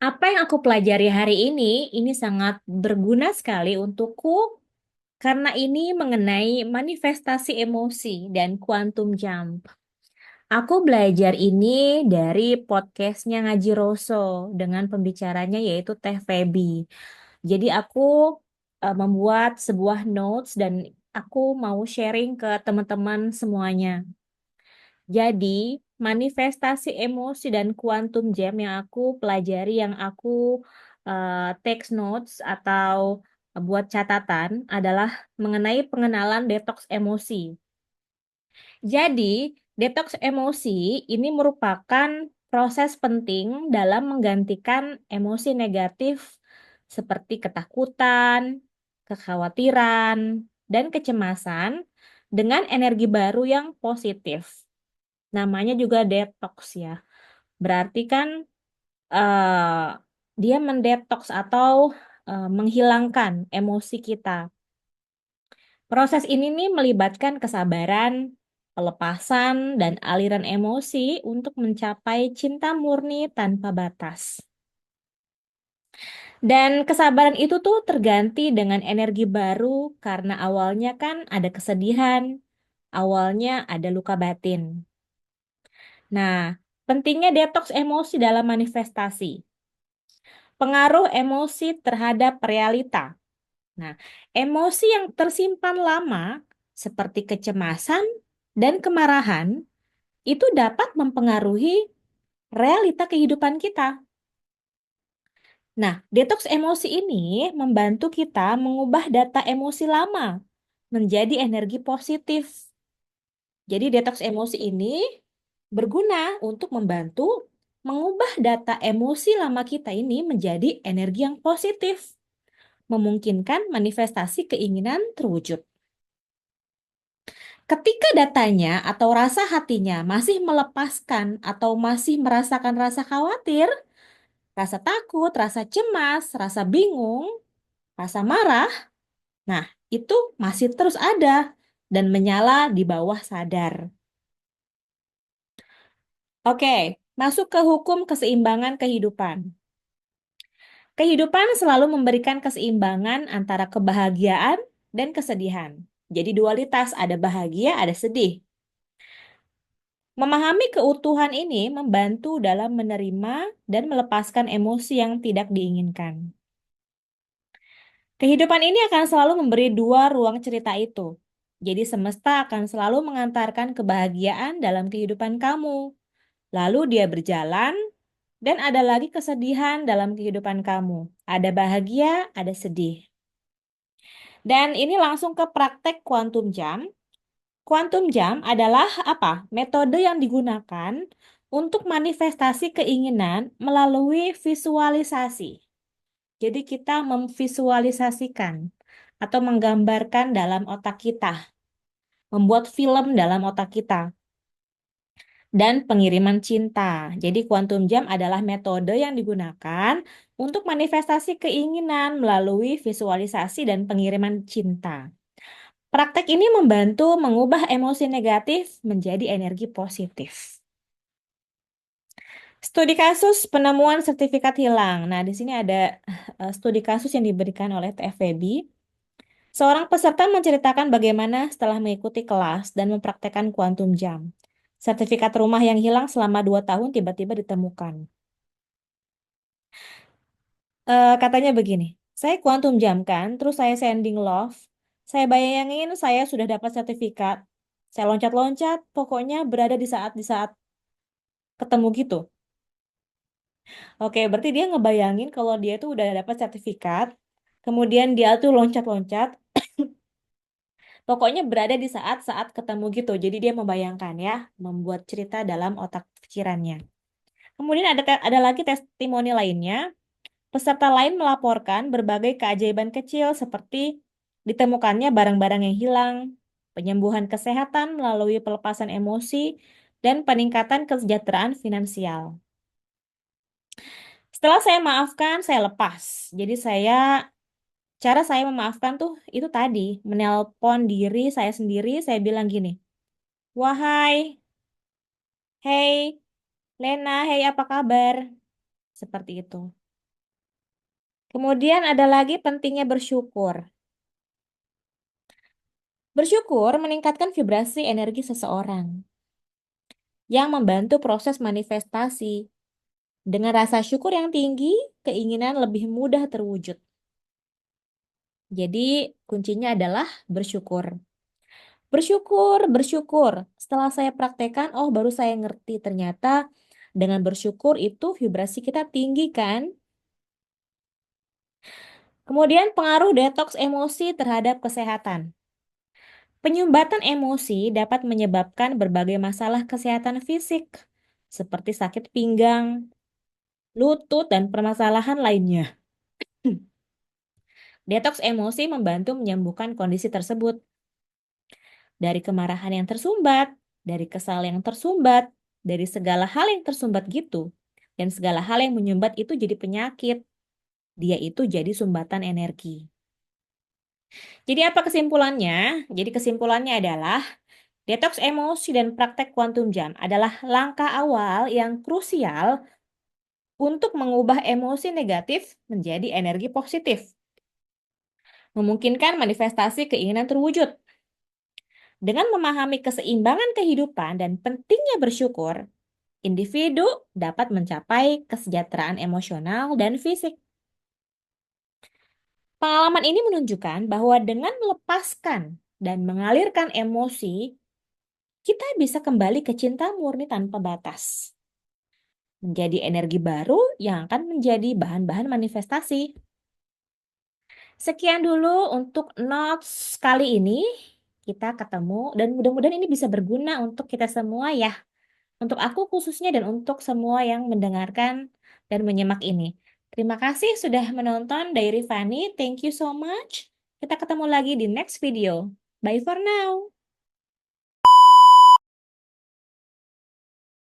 Apa yang aku pelajari hari ini sangat berguna sekali untukku karena ini mengenai manifestasi emosi dan quantum jump. Aku belajar ini dari podcastnya Ngaji Roso dengan pembicaranya yaitu Teh Feby. Jadi aku membuat sebuah notes dan aku mau sharing ke teman-teman semuanya. Jadi, manifestasi emosi dan quantum jam yang aku pelajari, yang aku take notes atau buat catatan adalah mengenai pengenalan detox emosi. Jadi, detox emosi ini merupakan proses penting dalam menggantikan emosi negatif seperti ketakutan, kekhawatiran, dan kecemasan dengan energi baru yang positif. Namanya juga detox ya. Berarti kan eh, dia mendetoks atau menghilangkan emosi kita. Proses ini nih melibatkan kesabaran, pelepasan, dan aliran emosi untuk mencapai cinta murni tanpa batas. Dan kesabaran itu tuh terganti dengan energi baru karena awalnya kan ada kesedihan, awalnya ada luka batin. Nah, pentingnya detoks emosi dalam manifestasi. Pengaruh emosi terhadap realita. Nah, emosi yang tersimpan lama, seperti kecemasan dan kemarahan, itu dapat mempengaruhi realita kehidupan kita. Nah, detoks emosi ini membantu kita mengubah data emosi lama menjadi energi positif. Jadi, detoks emosi ini berguna untuk membantu mengubah data emosi lama kita ini menjadi energi yang positif, memungkinkan manifestasi keinginan terwujud. Ketika datanya atau rasa hatinya masih melepaskan atau masih merasakan rasa khawatir, rasa takut, rasa cemas, rasa bingung, rasa marah, nah itu masih terus ada dan menyala di bawah sadar. Oke, masuk ke hukum keseimbangan kehidupan. Kehidupan selalu memberikan keseimbangan antara kebahagiaan dan kesedihan. Jadi dualitas, ada bahagia, ada sedih. Memahami keutuhan ini membantu dalam menerima dan melepaskan emosi yang tidak diinginkan. Kehidupan ini akan selalu memberi dua ruang cerita itu. Jadi semesta akan selalu mengantarkan kebahagiaan dalam kehidupan kamu. Lalu dia berjalan dan ada lagi kesedihan dalam kehidupan kamu. Ada bahagia, ada sedih. Dan ini langsung ke praktek quantum jam. Quantum jam adalah apa? Metode yang digunakan untuk manifestasi keinginan melalui visualisasi. Jadi kita memvisualisasikan atau menggambarkan dalam otak kita, membuat film dalam otak kita, dan pengiriman cinta. Jadi quantum jam adalah metode yang digunakan untuk manifestasi keinginan melalui visualisasi dan pengiriman cinta. Praktek ini membantu mengubah emosi negatif menjadi energi positif. Studi kasus penemuan sertifikat hilang. Nah, di sini ada studi kasus yang diberikan oleh TFB. Seorang peserta menceritakan bagaimana setelah mengikuti kelas dan mempraktekkan kuantum jam. Sertifikat rumah yang hilang selama 2 tahun tiba-tiba ditemukan. Katanya begini, saya kuantum jam kan, terus saya sending love. Saya bayangin saya sudah dapat sertifikat. Saya loncat-loncat, pokoknya berada di saat ketemu gitu. Oke, berarti dia ngebayangin kalau dia tuh udah dapat sertifikat, kemudian dia tuh loncat-loncat, pokoknya berada di saat-saat ketemu gitu. Jadi dia membayangkan ya, membuat cerita dalam otak pikirannya. Kemudian ada lagi testimoni lainnya. Peserta lain melaporkan berbagai keajaiban kecil seperti ditemukannya barang-barang yang hilang, penyembuhan kesehatan melalui pelepasan emosi, dan peningkatan kesejahteraan finansial. Setelah saya maafkan, saya lepas. Jadi cara saya memaafkan tuh itu tadi, menelpon diri saya sendiri, saya bilang gini, wahai, hey, Lena, hey apa kabar? Seperti itu. Kemudian ada lagi pentingnya bersyukur. Bersyukur meningkatkan vibrasi energi seseorang yang membantu proses manifestasi. Dengan rasa syukur yang tinggi, keinginan lebih mudah terwujud. Jadi, kuncinya adalah bersyukur. Bersyukur, bersyukur. Setelah saya praktekkan, oh baru saya ngerti ternyata dengan bersyukur itu vibrasi kita tinggi kan? Kemudian pengaruh detoks emosi terhadap kesehatan. Penyumbatan emosi dapat menyebabkan berbagai masalah kesehatan fisik, seperti sakit pinggang, lutut, dan permasalahan lainnya. Detoks emosi membantu menyembuhkan kondisi tersebut. Dari kemarahan yang tersumbat, dari kesal yang tersumbat, dari segala hal yang tersumbat gitu. Dan segala hal yang menyumbat itu jadi penyakit. Dia itu jadi sumbatan energi. Jadi apa kesimpulannya? Jadi kesimpulannya adalah detoks emosi dan praktek kuantum jam adalah langkah awal yang krusial untuk mengubah emosi negatif menjadi energi positif. Memungkinkan manifestasi keinginan terwujud. Dengan memahami keseimbangan kehidupan dan pentingnya bersyukur, individu dapat mencapai kesejahteraan emosional dan fisik. Pengalaman ini menunjukkan bahwa dengan melepaskan dan mengalirkan emosi, kita bisa kembali ke cinta murni tanpa batas. Menjadi energi baru yang akan menjadi bahan-bahan manifestasi. Sekian dulu untuk notes kali ini. Kita ketemu dan mudah-mudahan ini bisa berguna untuk kita semua ya. Untuk aku khususnya dan untuk semua yang mendengarkan dan menyimak ini. Terima kasih sudah menonton Diary Fanny. Thank you so much. Kita ketemu lagi di next video. Bye for now.